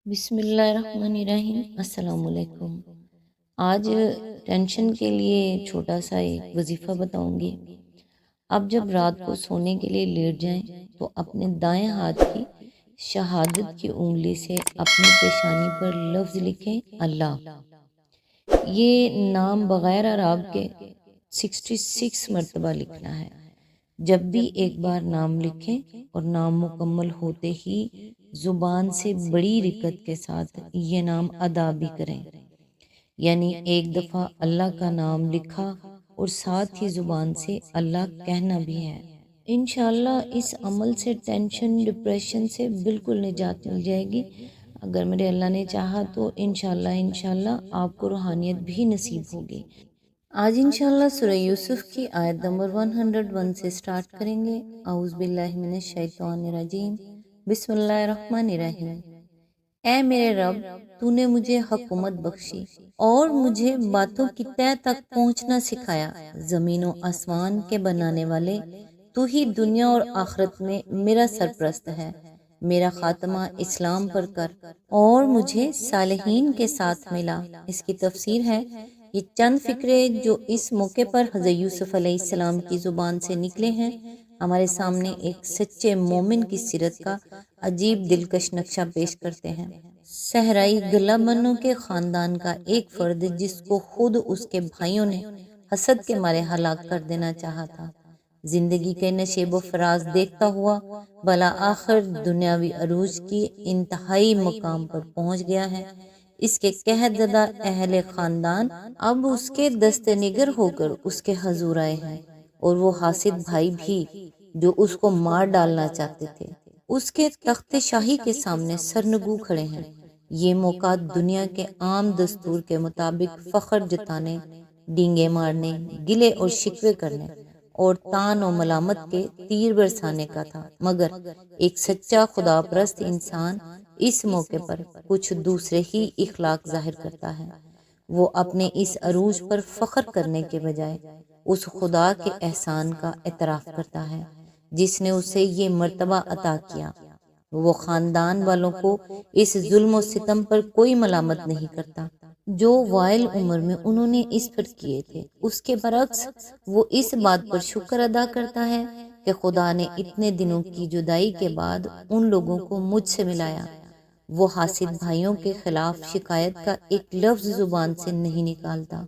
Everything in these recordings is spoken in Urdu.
بسم اللہ الرحمن الرحیم۔ السلام علیکم۔ آج ٹینشن کے لیے چھوٹا سا ایک وظیفہ بتاؤں گی۔ آپ جب رات کو سونے کے لیے لیٹ جائیں تو اپنے دائیں ہاتھ کی شہادت کی انگلی سے اپنی پیشانی پر لفظ لکھیں اللہ۔ یہ نام بغیر اعراب کے 66 مرتبہ لکھنا ہے۔ جب بھی ایک بار نام لکھیں اور نام مکمل ہوتے ہی زبان سے بڑی رکت کے ساتھ یہ نام ادا بھی کریں، یعنی ایک دفعہ اللہ کا نام لکھا اور ساتھ ہی زبان سے اللہ کہنا بھی ہے۔ انشاءاللہ اس عمل سے ٹینشن ڈپریشن سے بالکل نجات مل جائے گی۔ اگر میرے اللہ نے چاہا تو انشاءاللہ آپ کو روحانیت بھی نصیب ہوگی۔ آج انشاءاللہ سورہ یوسف کی آیت نمبر 101 سے سٹارٹ کریں گے۔ اعوذ باللہ من الشیطان الرجیم، بسم اللہ الرحمن الرحیم۔ اے میرے رب، تو نے مجھے حکومت بخشی اور مجھے باتوں کی تہہ تک پہنچنا سکھایا۔ زمین و آسمان کے بنانے والے تو ہی دنیا اور آخرت میں میرا سرپرست ہے۔ میرا خاتمہ اسلام پر کر اور مجھے صالحین کے ساتھ ملا۔ اس کی تفسیر ہے، یہ چند فقرے جو اس موقع پر حضرت یوسف علیہ السلام کی زبان سے نکلے ہیں ہمارے سامنے ایک سچے مومن کی سیرت کا عجیب دلکش نقشہ پیش کرتے ہیں۔ صحرائی گلہ بنوں کے خاندان کا ایک فرد جس کو خود اس کے بھائیوں نے حسد کے مارے ہلاک کر دینا چاہا تھا، زندگی کے نشیب و فراز دیکھتا ہوا بالآخر دنیاوی عروج کی انتہائی مقام پر پہنچ گیا ہے۔ اس کے قحط زدہ اہل خاندان اب اس کے دست نگر ہو کر اس کے حضور آئے ہیں، اور وہ حاسد بھائی بھی جو اس کو مار ڈالنا چاہتے تھے اس کے تخت شاہی کے سامنے سرنگو کھڑے ہیں۔ یہ موقع دنیا کے عام دستور کے مطابق فخر جتانے، ڈینگے مارنے، گلے اور شکوے کرنے اور تان و ملامت کے تیر برسانے کا تھا، مگر ایک سچا خدا پرست انسان اس موقع پر کچھ دوسرے ہی اخلاق ظاہر کرتا ہے۔ وہ اپنے اس عروج پر فخر کرنے کے بجائے اس خدا کے احسان کا اعتراف کرتا ہے جس نے اسے یہ مرتبہ عطا کیا۔ وہ خاندان والوں کو اس ظلم و ستم پر کوئی ملامت نہیں کرتا جو وائل عمر میں انہوں نے اس پر کیے تھے۔ اس کے برعکس وہ اس بات پر شکر ادا کرتا ہے کہ خدا نے اتنے دنوں کی جدائی کے بعد ان لوگوں کو مجھ سے ملایا۔ وہ حاسد بھائیوں کے خلاف شکایت کا ایک لفظ زبان سے نہیں نکالتا،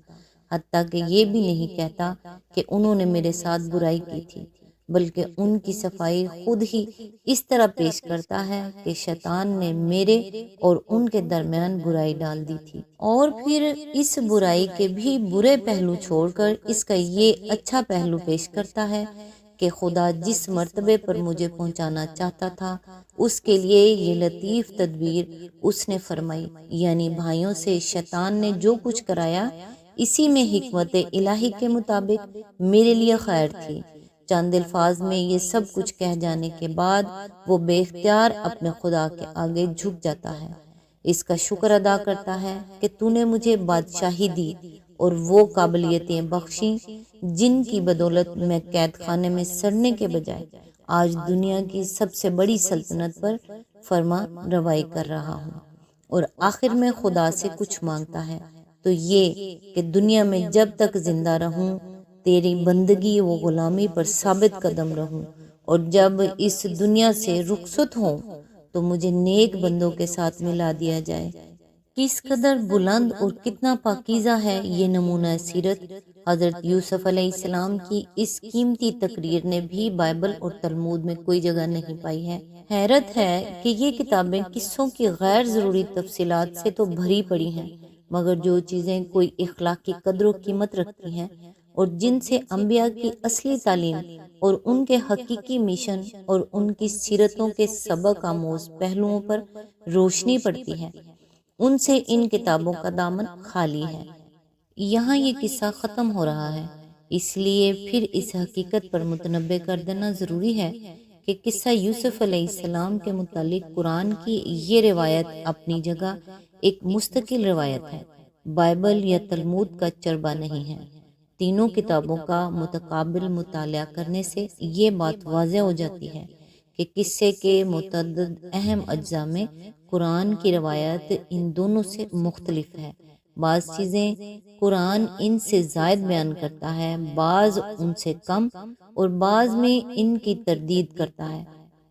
حتیٰ کہ یہ بھی نہیں کہتا کہ انہوں نے میرے ساتھ برائی کی تھی، بلکہ ان کی صفائی خود ہی اس طرح پیش کرتا ہے کہ شیطان نے میرے اور ان کے درمیان برائی ڈال دی تھی، اور پھر اس برائی کے بھی برے پہلو چھوڑ کر اس کا یہ اچھا پہلو پیش کرتا ہے کہ خدا جس مرتبے پر مجھے پہنچانا چاہتا تھا اس کے لیے یہ لطیف تدبیر اس نے فرمائی، یعنی بھائیوں سے شیطان نے جو کچھ کرایا اسی میں حکمت الہی کے مطابق میرے لیے خیر تھی۔ چند الفاظ میں یہ سب کچھ کہہ جانے کے بعد وہ بے اختیار اپنے خدا کے آگے جھک جاتا ہے، اس کا شکر ادا کرتا ہے کہ تو نے مجھے بادشاہی دی اور وہ قابلیتیں بخشیں جن کی بدولت میں قید خانے میں سڑنے کے بجائے آج دنیا کی سب سے بڑی سلطنت پر فرما روائی کر رہا ہوں۔ اور آخر میں خدا سے کچھ مانگتا ہے تو یہ کہ دنیا میں جب تک زندہ رہوں تیری بندگی و غلامی پر ثابت قدم رہوں، اور جب اس دنیا سے رخصت ہوں تو مجھے نیک بندوں کے ساتھ ملا دیا جائے۔ کس قدر بلند اور کتنا پاکیزہ ہے یہ نمونہ سیرت حضرت یوسف علیہ السلام کی اس قیمتی تقریر نے بھی بائبل اور تلمود میں کوئی جگہ نہیں پائی ہے۔ حیرت ہے کہ یہ کتابیں قصوں کی غیر ضروری تفصیلات سے تو بھری پڑی ہیں، مگر جو چیزیں کوئی اخلاقی قدر و قیمت رکھتی ہیں اور جن سے انبیاء کی اصلی تعلیم اور ان کے حقیقی مشن اور ان کی سیرتوں کے سبق آموز پہلوؤں پر روشنی پڑتی ہے، ان سے ان کتابوں کا دامن خالی ہے۔ یہاں یہ قصہ ختم ہو رہا ہے، اس لیے پھر اس حقیقت پر متنبہ کر دینا ضروری ہے کہ قصہ یوسف علیہ السلام کے متعلق قرآن کی یہ روایت اپنی جگہ ایک مستقل روایت ہے، بائبل یا تلمود کا چربہ نہیں ہے۔ تینوں کتابوں کا متقابل مطالعہ کرنے سے یہ بات واضح ہو جاتی ہے کہ قصے کے متعدد اہم اجزاء میں قرآن کی روایت ان دونوں سے مختلف ہے۔ بعض چیزیں قرآن ان سے زائد بیان کرتا ہے، بعض ان سے کم، اور بعض میں ان کی تردید کرتا ہے۔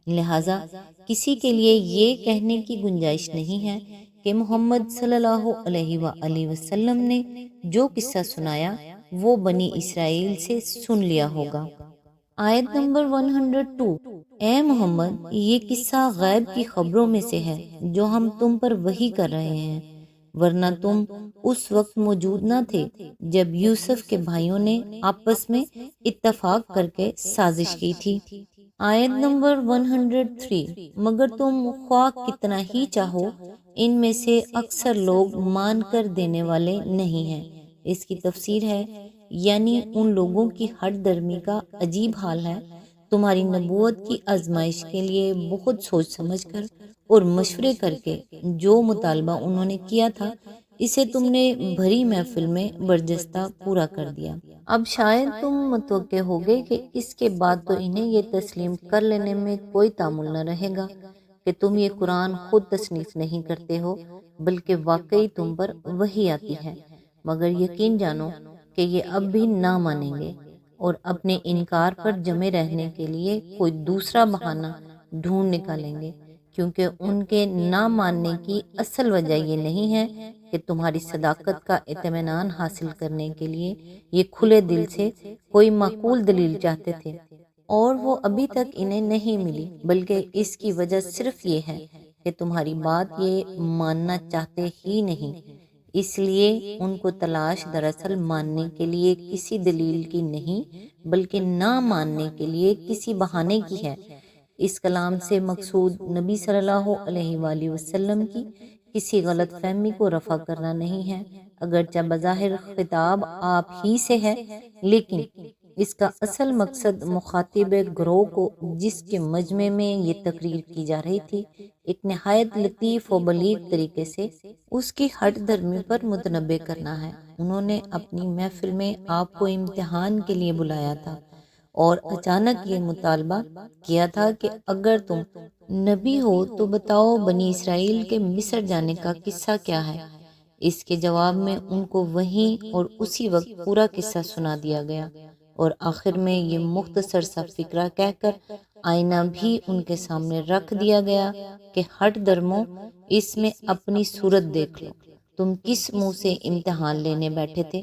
لہٰذا کسی کے لیے یہ کہنے کی گنجائش نہیں ہے کہ محمد صلی اللہ علیہ وآلہ وسلم نے جو قصہ سنایا وہ بنی اسرائیل سے سن لیا ہوگا۔ آیت نمبر 102، اے محمد، یہ قصہ غیب کی خبروں میں سے ہے جو ہم تم پر وحی کر رہے ہیں، ورنہ تم اس وقت موجود نہ تھے جب یوسف کے بھائیوں نے آپس میں اتفاق کر کے سازش کی تھی۔ آیت نمبر 103، مگر تم خواہ کتنا ہی چاہو ان میں سے اکثر لوگ مان کر دینے والے نہیں ہیں۔ اس کی تفسیر ہے، یعنی ان لوگوں کی ہٹ درمی کا عجیب حال ہے، تمہاری نبوت کی آزمائش کے لیے بہت سوچ سمجھ کر اور مشورے کر کے جو مطالبہ انہوں نے کیا تھا اسے تم نے بھری محفل میں برجستہ پورا کر دیا۔ اب شاید تم متوقع ہوگے کہ اس کے بعد تو انہیں یہ تسلیم کر لینے میں کوئی تعامل نہ رہے گا کہ تم یہ قرآن خود تصنیف نہیں کرتے ہو بلکہ واقعی تم پر وحی آتی ہے، مگر یقین جانو کہ یہ اب بھی نہ مانیں گے اور اپنے انکار پر جمے رہنے کے لیے کوئی دوسرا بہانہ ڈھونڈ نکالیں گے، کیونکہ ان کے نہ ماننے کی اصل وجہ یہ نہیں ہے کہ تمہاری صداقت کا اطمینان حاصل کرنے کے لیے یہ کھلے دل سے کوئی معقول دلیل چاہتے تھے اور وہ ابھی تک انہیں نہیں ملی، بلکہ اس کی وجہ صرف یہ ہے کہ تمہاری بات یہ ماننا چاہتے ہی نہیں۔ اس لیے ان کو تلاش دراصل ماننے کے لیے کسی دلیل کی نہیں بلکہ نہ ماننے کے لیے کسی بہانے کی ہے۔ اس کلام سے مقصود نبی صلی اللہ علیہ وآلہ وسلم کی کسی غلط فہمی کو رفع کرنا نہیں ہے، اگرچہ بظاہر خطاب آپ ہی سے ہے، لیکن اس کا اصل مقصد مخاطب گروہ کو جس کے مجمع میں یہ تقریر کی جا رہی تھی ایک نہایت لطیف و بلیغ طریقے سے اس کی ہٹ درمی پر متنبع کرنا ہے۔ انہوں نے اپنی محفل میں آپ کو امتحان کے لیے بلایا تھا اور اچانک یہ مطالبہ کیا تھا کہ اگر تم نبی ہو تو بتاؤ بنی اسرائیل کے مصر جانے کا قصہ کیا ہے۔ اس کے جواب میں ان کو وہیں اور اسی وقت پورا قصہ سنا دیا گیا اور آخر میں یہ مختصر سا فقرہ کہہ کر آئینہ بھی ان کے سامنے رکھ دیا گیا کہ ہٹ درمو، اس میں اپنی صورت دیکھ لو، تم کس منہ سے امتحان لینے بیٹھے تھے۔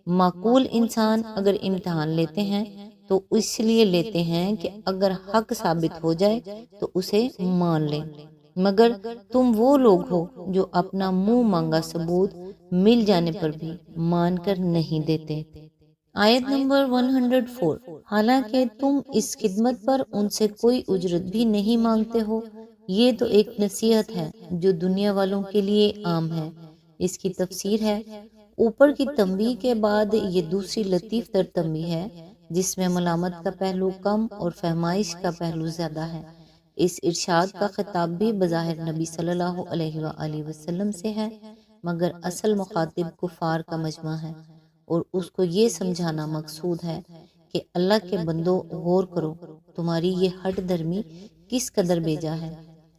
معقول انسان اگر امتحان لیتے ہیں تو اس لیے لیتے ہیں کہ اگر حق ثابت ہو جائے تو اسے مان لیں، مگر تم وہ لوگ ہو جو اپنا منہ مانگا ثبوت مل جانے پر بھی مان کر نہیں دیتے۔ آیت نمبر 104، حالانکہ تم اس خدمت پر ان سے کوئی اجرت بھی نہیں مانگتے ہو، یہ تو ایک نصیحت ہے جو دنیا والوں کے لیے عام ہے۔ اس کی تفسیر ہے، اوپر کی تنبیہ کے بعد یہ دوسری لطیف تر تنبیہ ہے جس میں ملامت کا پہلو کم اور فہمائش کا پہلو زیادہ ہے۔ اس ارشاد کا خطاب بھی بظاہر نبی صلی اللہ علیہ وآلہ وسلم سے ہے، مگر اصل مخاطب کفار کا مجمع ہے اور اس کو یہ سمجھانا مقصود ہے کہ اللہ کے بندو غور کرو، تمہاری یہ ہٹ درمی کس قدر بیجا ہے۔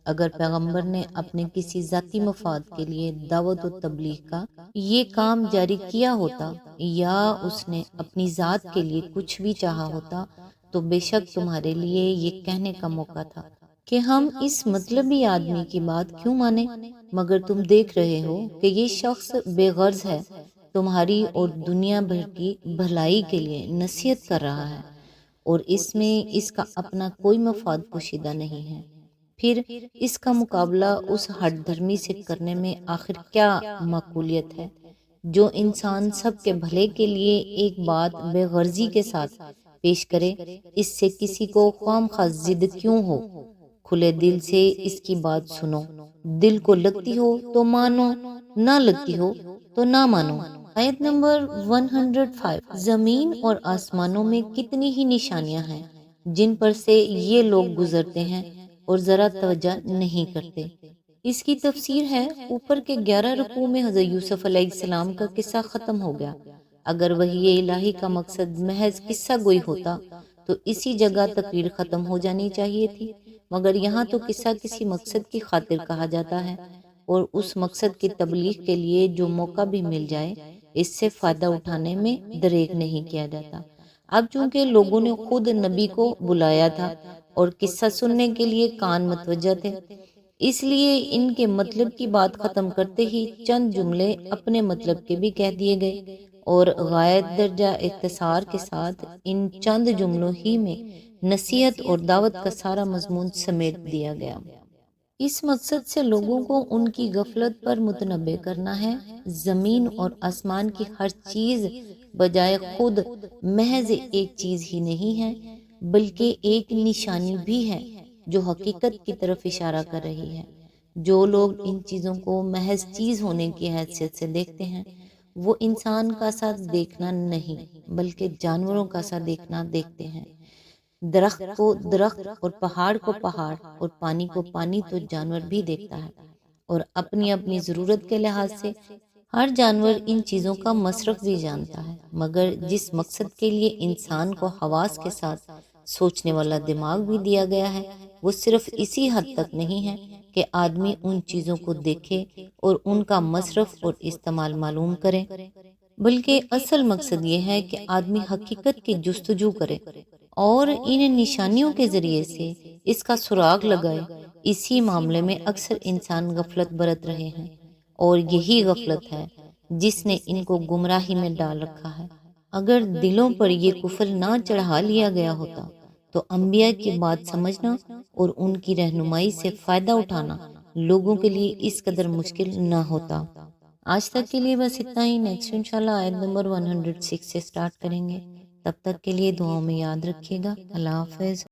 اگر پیغمبر نے اپنے کسی ذاتی مفاد کے لیے دعوت و تبلیغ کا یہ کام جاری کیا ہوتا یا اس نے اپنی ذات کے لیے کچھ بھی چاہا ہوتا تو بے شک تمہارے لیے یہ کہنے کا موقع تھا کہ ہم اس مطلبی آدمی کی بات کیوں مانیں، مگر تم دیکھ رہے ہو کہ یہ شخص بے غرض ہے، تمہاری اور دنیا بھر کی بھلائی کے لیے نصیحت کر رہا ہے اور اس میں اس کا اپنا کوئی مفاد پوشیدہ نہیں ہے۔ پھر اس کا مقابلہ اس ہٹ دھرمی سے کرنے میں آخر کیا معقولیت ہے جو انسان سب کے بھلے کے لیے ایک بات بے غرضی کے ساتھ پیش کرے، اس سے کسی کو خواہ ضد کیوں ہو۔ کھلے دل سے اس کی بات سنو، دل کو لگتی ہو تو مانو، نہ لگتی ہو تو نہ مانو۔ آیت نمبر 105، زمین اور آسمانوں میں کتنی ہی نشانیاں ہیں جن پر سے یہ لوگ گزرتے ہیں اور ذرا توجہ نہیں کرتے۔ اس کی تفسیر ہے، اوپر کے 11 رکوع میں حضرت یوسف علیہ السلام کا قصہ ختم ہو گیا۔ اگر وحی الہی کا مقصد محض قصہ گوئی ہوتا تو اسی جگہ تقریر ختم ہو جانی چاہیے تھی، مگر یہاں تو قصہ کسی مقصد کی خاطر کہا جاتا ہے، اور اس مقصد کی تبلیغ کے لیے جو موقع بھی مل جائے اس سے فائدہ اٹھانے میں دریغ نہیں کیا جاتا۔ اب چونکہ لوگوں نے خود نبی کو بلایا تھا اور قصہ سننے کے لیے کان متوجہ تھے، اس لیے ان کے مطلب کی بات ختم کرتے ہی چند جملے اپنے مطلب کے بھی کہہ دیے گئے، اور غایت درجہ اختصار کے ساتھ ان چند جملوں ہی میں نصیحت اور دعوت کا سارا مضمون سمیٹ دیا گیا۔ اس مقصد سے لوگوں کو ان کی غفلت پر متنبہ کرنا ہے۔ زمین اور آسمان کی ہر چیز بجائے خود محض ایک چیز ہی نہیں ہے، بلکہ ایک نشانی بھی ہے جو حقیقت کی طرف اشارہ کر رہی ہے۔ جو لوگ ان چیزوں کو محض چیز ہونے کی حیثیت سے دیکھتے ہیں، وہ انسان کا سا دیکھنا نہیں بلکہ جانوروں کا سا دیکھنا دیکھتے ہیں۔ درخت کو درخت اور پہاڑ کو پہاڑ اور پانی کو پانی تو جانور بھی دیکھتا ہے، اور اپنی اپنی ضرورت کے لحاظ سے ہر جانور ان چیزوں کا مصرف بھی جانتا ہے، مگر جس مقصد کے لیے انسان کو حواس کے ساتھ سوچنے والا دماغ بھی دیا گیا ہے، وہ صرف اسی حد تک نہیں ہے کہ آدمی ان چیزوں کو دیکھے اور ان کا مصرف اور استعمال معلوم کرے، بلکہ اصل مقصد یہ ہے کہ آدمی حقیقت کی جستجو کرے اور ان نشانیوں کے ذریعے سے اس کا سراغ لگائے۔ اسی معاملے میں اکثر انسان غفلت برت رہے ہیں، اور یہی غفلت ہے جس نے ان کو گمراہی میں ڈال رکھا ہے۔ اگر دلوں پر یہ کفر نہ چڑھا لیا گیا ہوتا تو انبیاء کی بات سمجھنا اور ان کی رہنمائی سے فائدہ اٹھانا لوگوں کے لیے اس قدر مشکل نہ ہوتا۔ آج تک کے لیے بس اتنا ہی۔ نیکسٹ انشاءاللہ آیت نمبر 106 سے سٹارٹ کریں گے۔ تب تک کے لیے دعاؤں میں یاد رکھیے گا۔ اللہ حافظ۔